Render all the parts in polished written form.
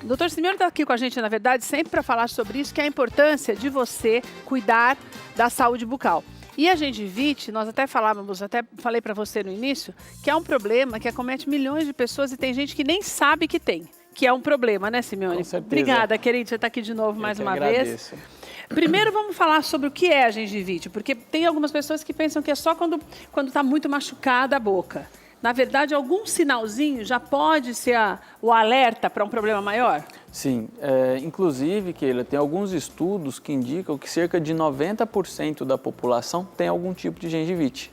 O doutor Simeone está aqui com a gente, na verdade, sempre para falar sobre isso, que é a importância de você cuidar da saúde bucal. E a gengivite, nós até falei para você no início, que é um problema que acomete milhões de pessoas e tem gente que nem sabe que tem, que é um problema, né, Simeone? Com certeza. Obrigada, querida, você está aqui de novo mais uma vez. Primeiro vamos falar sobre o que é a gengivite, porque tem algumas pessoas que pensam que é só quando está muito machucada a boca. Na verdade, algum sinalzinho já pode ser o alerta para um problema maior? Sim, inclusive, Keila, tem alguns estudos que indicam que cerca de 90% da população tem algum tipo de gengivite.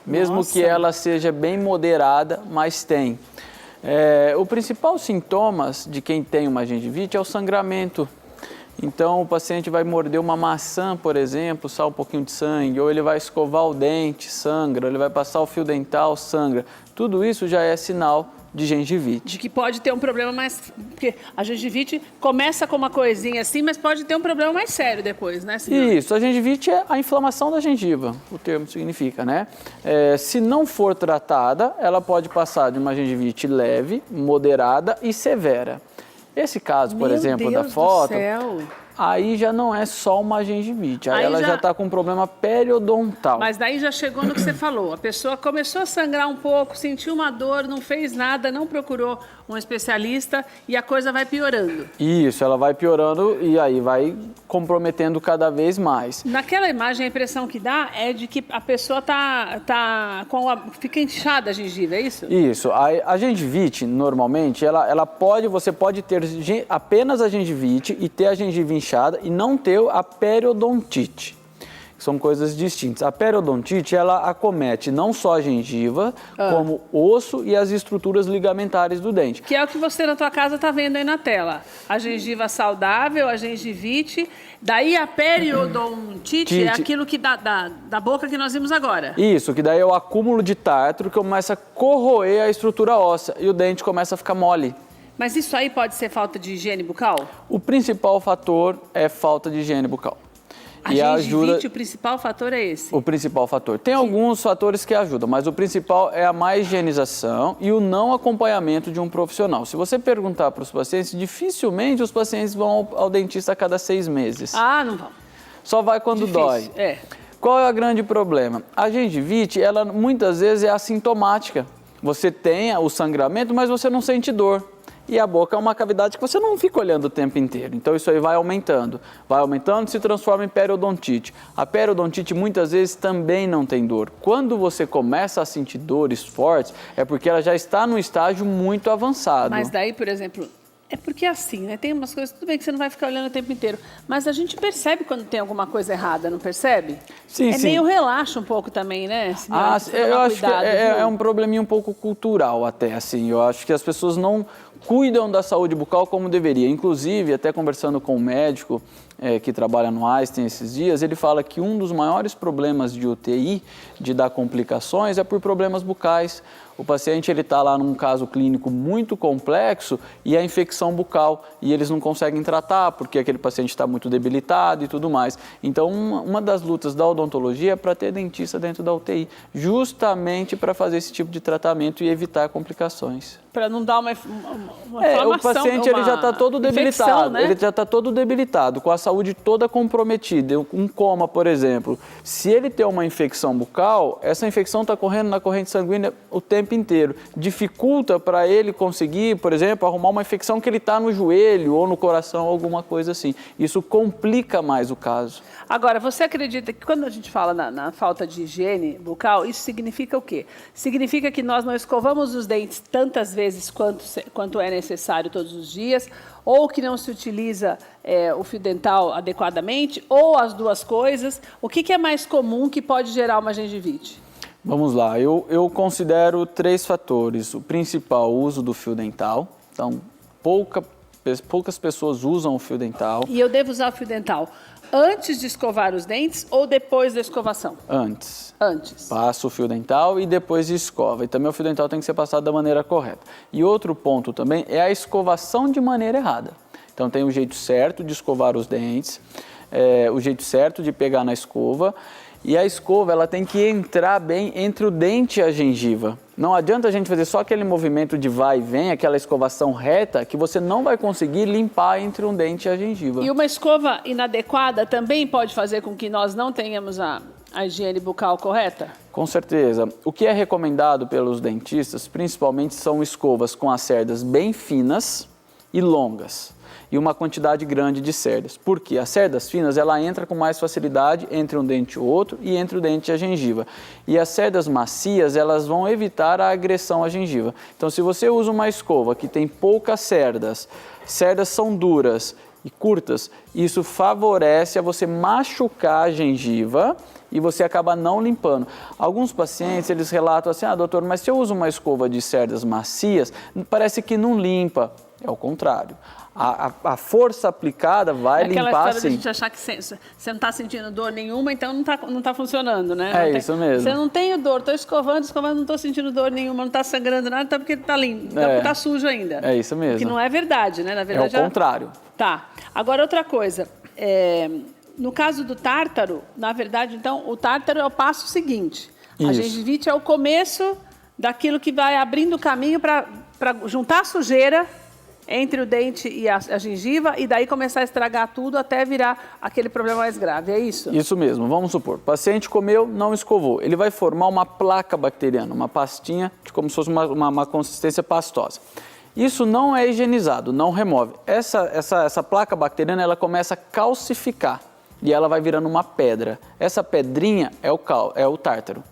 Mesmo Nossa. que ela seja bem moderada, mas tem. O principal sintoma de quem tem uma gengivite é o sangramento. Então, o paciente vai morder uma maçã, por exemplo, sai um pouquinho de sangue, ou ele vai escovar o dente, sangra, ou ele vai passar o fio dental, sangra. Tudo isso já é sinal de gengivite. De que pode ter um problema mais... Porque a gengivite começa com uma coisinha assim, mas pode ter um problema mais sério depois, né, Simeone? Isso, a gengivite é a inflamação da gengiva, o termo significa, né? Se não for tratada, ela pode passar de uma gengivite leve, moderada e severa. Esse caso, por exemplo, da foto, aí já não é só uma gengivite, aí ela já está com um problema periodontal. Mas daí já chegou no que você falou, a pessoa começou a sangrar um pouco, sentiu uma dor, não fez nada, não procurou um especialista e a coisa vai piorando. Isso, ela vai piorando e aí vai comprometendo cada vez mais. Naquela imagem, a impressão que dá é de que a pessoa fica inchada a gengiva, é isso? Isso, a gengivite, normalmente, você pode ter apenas a gengivite e ter a gengiva inchada e não ter a periodontite. São coisas distintas. A periodontite, ela acomete não só a gengiva, como o osso e as estruturas ligamentares do dente. Que é o que você na tua casa está vendo aí na tela. A gengiva saudável, a gengivite, daí a periodontite é aquilo que da boca que nós vimos agora. Isso, que daí é o acúmulo de tártaro que começa a corroer a estrutura óssea e o dente começa a ficar mole. Mas isso aí pode ser falta de higiene bucal? O principal fator é falta de higiene bucal. A gengivite, o principal fator é esse? O principal fator. Tem alguns fatores que ajudam, mas o principal é a má higienização e o não acompanhamento de um profissional. Se você perguntar para os pacientes, dificilmente os pacientes vão ao dentista a cada 6 meses. Ah, não vão. Só vai quando dói. Qual é o grande problema? A gengivite, ela muitas vezes é assintomática. Você tem o sangramento, mas você não sente dor. E a boca é uma cavidade que você não fica olhando o tempo inteiro. Então, isso aí vai aumentando e se transforma em periodontite. A periodontite, muitas vezes, também não tem dor. Quando você começa a sentir dores fortes, é porque ela já está num estágio muito avançado. Mas daí, por exemplo, é porque é assim, né? Tem umas coisas, tudo bem que você não vai ficar olhando o tempo inteiro, mas a gente percebe quando tem alguma coisa errada, não percebe? Sim, sim. Meio relaxa um pouco também, né? Eu acho que é um probleminha um pouco cultural até, assim. Eu acho que as pessoas não cuidam da saúde bucal como deveria. Inclusive, até conversando com um médico que trabalha no Einstein esses dias, ele fala que um dos maiores problemas de UTI, de dar complicações, é por problemas bucais. O paciente está lá num caso clínico muito complexo e é infecção bucal e eles não conseguem tratar porque aquele paciente está muito debilitado e tudo mais. Então, uma das lutas da odontologia é para ter dentista dentro da UTI, justamente para fazer esse tipo de tratamento e evitar complicações. Para não dar uma inflamação. O paciente ele já está todo debilitado, né? Ele já está todo debilitado, com a saúde toda comprometida. Um coma, por exemplo, se ele tem uma infecção bucal, essa infecção está correndo na corrente sanguínea o tempo inteiro. Dificulta para ele conseguir, por exemplo, arrumar uma infecção que ele está no joelho ou no coração, alguma coisa assim. Isso complica mais o caso. Agora, você acredita que quando a gente fala na falta de higiene bucal, isso significa o quê? Significa que nós não escovamos os dentes tantas vezes quanto é necessário todos os dias, ou que não se utiliza o fio dental adequadamente, ou as duas coisas. O que é mais comum que pode gerar uma gengivite? Vamos lá, eu considero 3 fatores. O principal, o uso do fio dental. Então, poucas pessoas usam o fio dental. E eu devo usar o fio dental antes de escovar os dentes ou depois da escovação? Antes. Antes. Passa o fio dental e depois escova. E também o fio dental tem que ser passado da maneira correta. E outro ponto também é a escovação de maneira errada. Então tem o jeito certo de escovar os dentes, o jeito certo de pegar na escova E a escova, ela tem que entrar bem entre o dente e a gengiva. Não adianta a gente fazer só aquele movimento de vai e vem, aquela escovação reta, que você não vai conseguir limpar entre um dente e a gengiva. E uma escova inadequada também pode fazer com que nós não tenhamos a higiene bucal correta? Com certeza. O que é recomendado pelos dentistas, principalmente, são escovas com as cerdas bem finas e longas. E uma quantidade grande de cerdas. Porque as cerdas finas, ela entra com mais facilidade entre um dente e o outro e entre o dente e a gengiva. E as cerdas macias, elas vão evitar a agressão à gengiva. Então, se você usa uma escova que tem poucas cerdas, cerdas são duras e curtas, isso favorece a você machucar a gengiva e você acaba não limpando. Alguns pacientes, eles relatam assim, doutor, mas se eu uso uma escova de cerdas macias, parece que não limpa. É o contrário. A força aplicada vai limpar, sim. Aquela história de a gente achar que você não está sentindo dor nenhuma, então não tá funcionando, né? Isso mesmo. Você não tem dor, estou escovando, não estou sentindo dor nenhuma, não está sangrando nada, tá porque está limpo, porque está sujo ainda. É isso mesmo. Que não é verdade, né? Na verdade, é o contrário. Tá. Agora, outra coisa. No caso do tártaro, na verdade, então, o tártaro é o passo seguinte. Isso. A gengivite é o começo daquilo que vai abrindo o caminho para juntar a sujeira entre o dente e a gengiva e daí começar a estragar tudo até virar aquele problema mais grave, é isso? Isso mesmo. Vamos supor, o paciente comeu, não escovou. Ele vai formar uma placa bacteriana, uma pastinha, como se fosse uma consistência pastosa. Isso não é higienizado, não remove. Essa placa bacteriana, ela começa a calcificar e ela vai virando uma pedra. Essa pedrinha é o tártaro.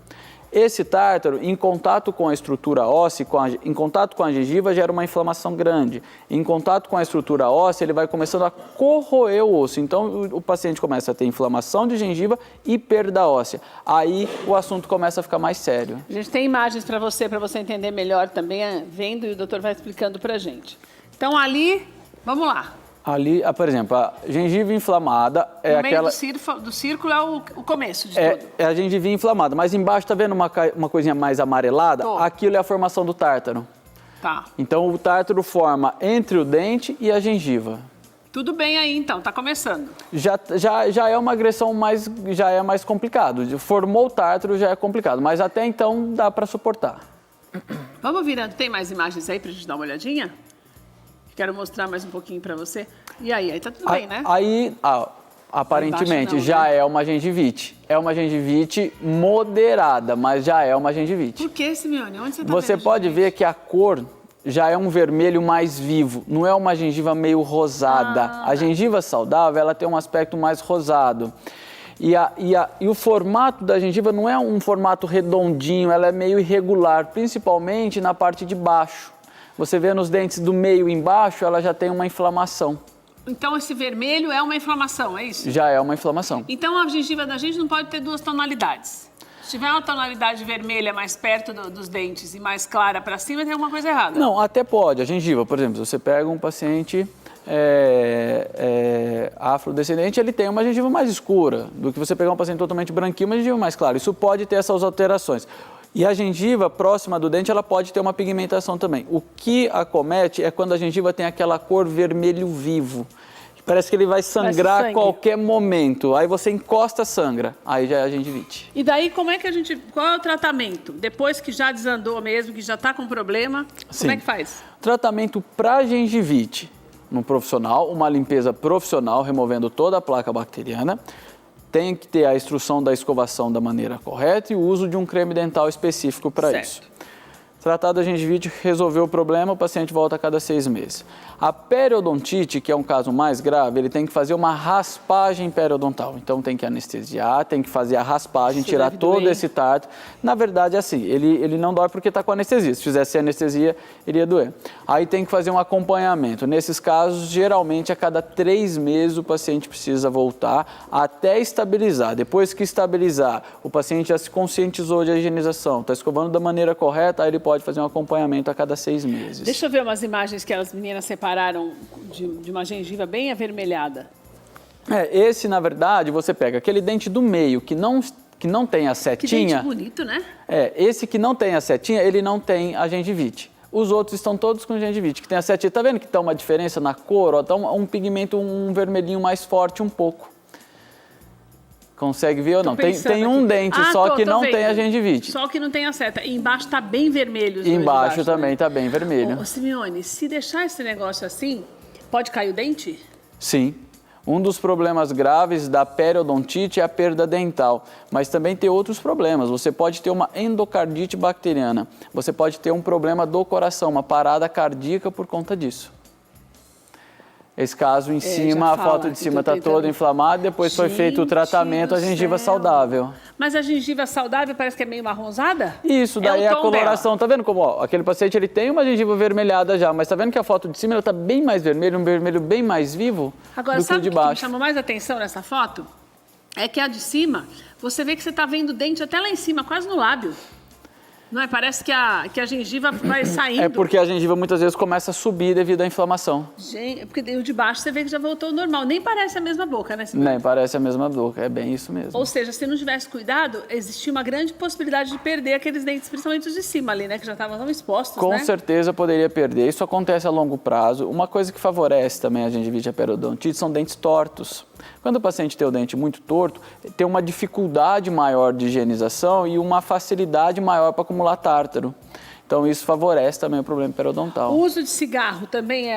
Esse tártaro, em contato com a estrutura óssea, em contato com a gengiva, gera uma inflamação grande. Em contato com a estrutura óssea, ele vai começando a corroer o osso. Então, o paciente começa a ter inflamação de gengiva e perda óssea. Aí, o assunto começa a ficar mais sério. A gente tem imagens para você entender melhor também, vendo, e o doutor vai explicando para a gente. Então, ali, vamos lá. Ali, por exemplo, a gengiva inflamada é aquela... No meio do círculo é o começo de tudo. É a gengiva inflamada, mas embaixo tá vendo uma coisinha mais amarelada? Aquilo é a formação do tártaro. Tá. Então, o tártaro forma entre o dente e a gengiva. Tudo bem aí, então, tá começando. Já é uma agressão mais complicado. Formou o tártaro, já é complicado, mas até então dá para suportar. Vamos virando, tem mais imagens aí pra gente dar uma olhadinha? Quero mostrar mais um pouquinho para você. E aí tá tudo bem, né? Aí, aparentemente, não, já é uma gengivite. É uma gengivite moderada, mas já é uma gengivite. Por que, Simeone? Onde você tá Você pode ver que a cor já é um vermelho mais vivo. Não é uma gengiva meio rosada. A gengiva saudável, ela tem um aspecto mais rosado. E o formato da gengiva não é um formato redondinho, ela é meio irregular, principalmente na parte de baixo. Você vê nos dentes do meio embaixo, ela já tem uma inflamação. Então, esse vermelho é uma inflamação, é isso? Já é uma inflamação. Então, a gengiva da gente não pode ter duas tonalidades. Se tiver uma tonalidade vermelha mais perto dos dentes e mais clara para cima, tem alguma coisa errada. Não, até pode. A gengiva, por exemplo, você pega um paciente afrodescendente, ele tem uma gengiva mais escura do que você pegar um paciente totalmente branquinho, uma gengiva mais clara. Isso pode ter essas alterações. E a gengiva próxima do dente, ela pode ter uma pigmentação também. O que acomete é quando a gengiva tem aquela cor vermelho vivo. Parece que ele vai sangrar a qualquer momento. Aí você encosta, sangra. Aí já é a gengivite. E daí, qual é o tratamento? Depois que já desandou mesmo, que já está com problema, como é que faz? Tratamento para gengivite, no profissional, uma limpeza profissional, removendo toda a placa bacteriana. Tem que ter a instrução da escovação da maneira correta e o uso de um creme dental específico para isso. Tratado a gengivite, resolveu o problema, o paciente volta a cada 6 meses. A periodontite, que é um caso mais grave, ele tem que fazer uma raspagem periodontal. Então tem que anestesiar, tem que fazer a raspagem, tirar todo esse tártaro. Na verdade é assim, ele não dói porque está com anestesia. Se fizesse anestesia, iria doer. Aí tem que fazer um acompanhamento. Nesses casos, geralmente a cada 3 meses o paciente precisa voltar até estabilizar. Depois que estabilizar, o paciente já se conscientizou de higienização, está escovando da maneira correta, aí ele pode fazer um acompanhamento a cada 6 meses. Deixa eu ver umas imagens que as meninas separaram de uma gengiva bem avermelhada. Esse, na verdade, você pega aquele dente do meio que não tem a setinha. Que dente bonito, né? Esse que não tem a setinha, ele não tem a gengivite. Os outros estão todos com gengivite, que tem a setinha. Tá vendo que tá uma diferença na cor? Ó, tá um pigmento, um vermelhinho mais forte um pouco. Consegue ver ou não? Tem um dente só que não tem a gengivite. Só que não tem a seta. E embaixo está bem vermelho. Embaixo também está bem vermelho. Ô, Simeone, se deixar esse negócio assim, pode cair o dente? Sim. Um dos problemas graves da periodontite é a perda dental, mas também tem outros problemas. Você pode ter uma endocardite bacteriana, você pode ter um problema do coração, uma parada cardíaca por conta disso. Esse caso em cima, a foto de cima está toda inflamada, depois foi feito o tratamento, a gengiva saudável. Mas a gengiva saudável parece que é meio marronzada? Isso, daí é a coloração. Tá vendo como, ó, aquele paciente ele tem uma gengiva avermelhada já, mas tá vendo que a foto de cima ela tá bem mais vermelha, um vermelho bem mais vivo agora, do que o de baixo. Agora, sabe o que me chamou mais atenção nessa foto? É que a de cima, você vê que você tá vendo o dente até lá em cima, quase no lábio. Não é? Parece que a gengiva vai saindo. É porque a gengiva muitas vezes começa a subir devido à inflamação. Gente, porque o de baixo você vê que já voltou ao normal. Nem parece a mesma boca, né? Nem parece a mesma boca, é bem isso mesmo. Ou seja, se não tivesse cuidado, existia uma grande possibilidade de perder aqueles dentes, principalmente os de cima ali, né? Que já estavam tão expostos, Com certeza poderia perder. Isso acontece a longo prazo. Uma coisa que favorece também a gengivite e a periodontite são dentes tortos. Quando o paciente tem o dente muito torto, tem uma dificuldade maior de higienização e uma facilidade maior para acumular tártaro. Então, isso favorece também o problema periodontal. O uso de cigarro também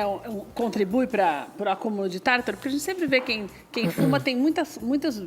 contribui para o acúmulo de tártaro? Porque a gente sempre vê quem fuma tem muitas,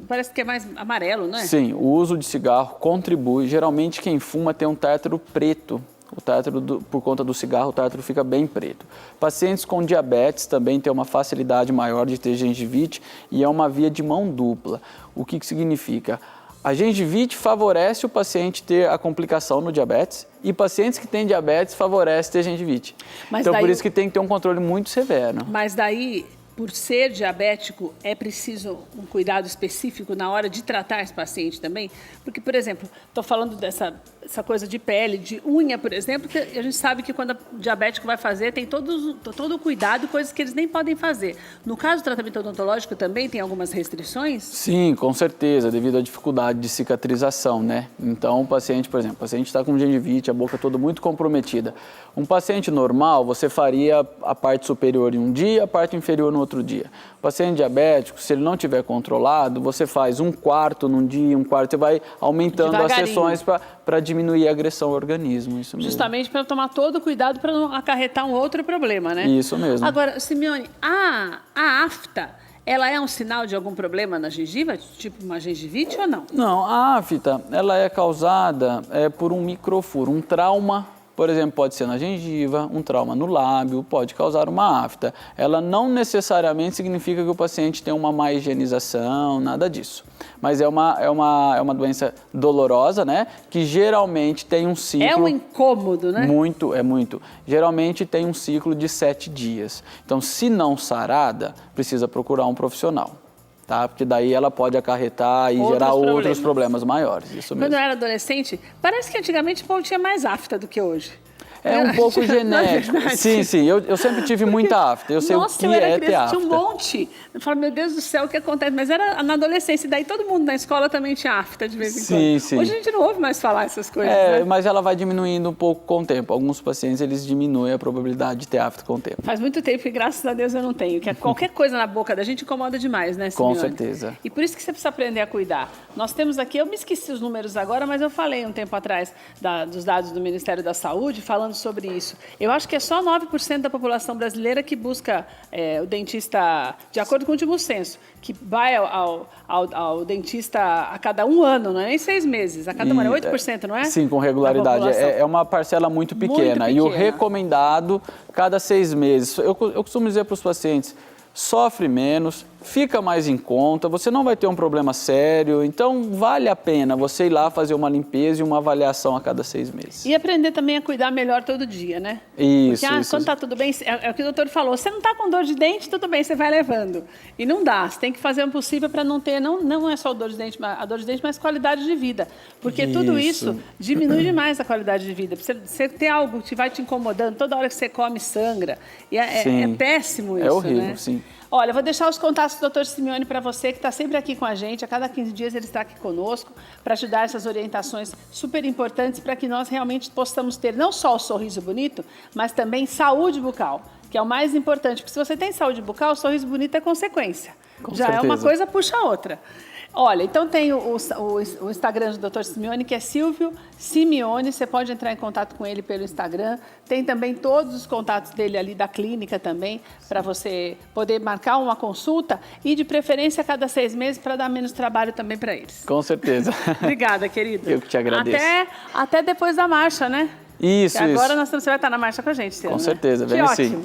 parece que é mais amarelo, não é? Sim, o uso de cigarro contribui. Geralmente, quem fuma tem um tártaro preto. O tártaro, por conta do cigarro, o tártaro fica bem preto. Pacientes com diabetes também têm uma facilidade maior de ter gengivite e é uma via de mão dupla. O que significa? A gengivite favorece o paciente ter a complicação no diabetes e pacientes que têm diabetes favorece ter gengivite. Então, por isso que tem que ter um controle muito severo. Mas daí, por ser diabético, é preciso um cuidado específico na hora de tratar esse paciente também? Porque, por exemplo, estou falando dessa coisa de pele, de unha, por exemplo, que a gente sabe que quando o diabético vai fazer, tem todo o cuidado, coisas que eles nem podem fazer. No caso do tratamento odontológico também tem algumas restrições? Sim, com certeza, devido à dificuldade de cicatrização, né? Então, o paciente, por exemplo, o paciente está com gengivite, a boca toda muito comprometida. Um paciente normal, você faria a parte superior em um dia, a parte inferior no outro dia. O paciente diabético, se ele não tiver controlado, você faz um quarto num dia, um quarto, você vai aumentando as sessões para diminuir a agressão ao organismo, isso mesmo. Justamente para tomar todo o cuidado para não acarretar um outro problema, né? Isso mesmo. Agora, Simeone, a afta, ela é um sinal de algum problema na gengiva, tipo uma gengivite ou não? Não, a afta, ela é causada por um microfuro, um trauma. Por exemplo, pode ser na gengiva, um trauma no lábio, pode causar uma afta. Ela não necessariamente significa que o paciente tem uma má higienização, nada disso. Mas é uma doença dolorosa, né? Que geralmente tem um ciclo... É um incômodo, né? Muito. Geralmente tem um ciclo de 7 dias. Então, se não sarada, precisa procurar um profissional. Tá? Porque daí ela pode acarretar e gerar outros problemas maiores. Isso mesmo. Quando eu era adolescente, parece que antigamente o povo tinha mais afta do que hoje. É um pouco genético. Sim. Eu sempre tive muita afta. Eu sei o que é ter afta. Tinha um monte. Eu falo, meu Deus do céu, o que acontece? Mas era na adolescência. E daí todo mundo na escola também tinha afta de vez em quando. Sim. Hoje a gente não ouve mais falar essas coisas. Né? Mas ela vai diminuindo um pouco com o tempo. Alguns pacientes, eles diminuem a probabilidade de ter afta com o tempo. Faz muito tempo que, graças a Deus, eu não tenho. Que qualquer coisa na boca da gente incomoda demais, né, Simeone? Com certeza. E por isso que você precisa aprender a cuidar. Nós temos aqui, eu me esqueci os números agora, mas eu falei um tempo atrás dos dados do Ministério da Saúde falando sobre isso. Eu acho que é só 9% da população brasileira que busca o dentista, de acordo com o último censo, que vai ao dentista a cada 1 ano, não é nem 6 meses, a cada 1 ano, é 8%, não é? Sim, com regularidade. É uma parcela muito pequena. E o recomendado, cada 6 meses. Eu costumo dizer para os pacientes, sofre menos, fica mais em conta, você não vai ter um problema sério, então vale a pena você ir lá fazer uma limpeza e uma avaliação a cada 6 meses. E aprender também a cuidar melhor todo dia, né? Isso. Porque quando está tudo bem, é o que o doutor falou, você não está com dor de dente, tudo bem, você vai levando. E não dá, você tem que fazer o possível para não ter, não é só a dor de dente, mas qualidade de vida. Porque tudo isso diminui demais a qualidade de vida. Você ter algo que vai te incomodando, toda hora que você come sangra, e é péssimo isso, é horrível, né? Sim. Olha, eu vou deixar os contatos do Dr. Simeone para você, que está sempre aqui com a gente. A cada 15 dias ele está aqui conosco para te dar essas orientações super importantes para que nós realmente possamos ter não só o sorriso bonito, mas também saúde bucal, que é o mais importante. Porque se você tem saúde bucal, o sorriso bonito é consequência. Já é uma coisa, puxa a outra. Olha, então tem o Instagram do Dr. Simeone, que é Silvio Simeone. Você pode entrar em contato com ele pelo Instagram. Tem também todos os contatos dele ali da clínica também, para você poder marcar uma consulta e, de preferência, a cada 6 meses, para dar menos trabalho também para eles. Com certeza. Obrigada, querido. Eu que te agradeço. Até depois da marcha, né? Isso, Agora você vai estar na marcha com a gente, Ciro, Com né? certeza, vem sim.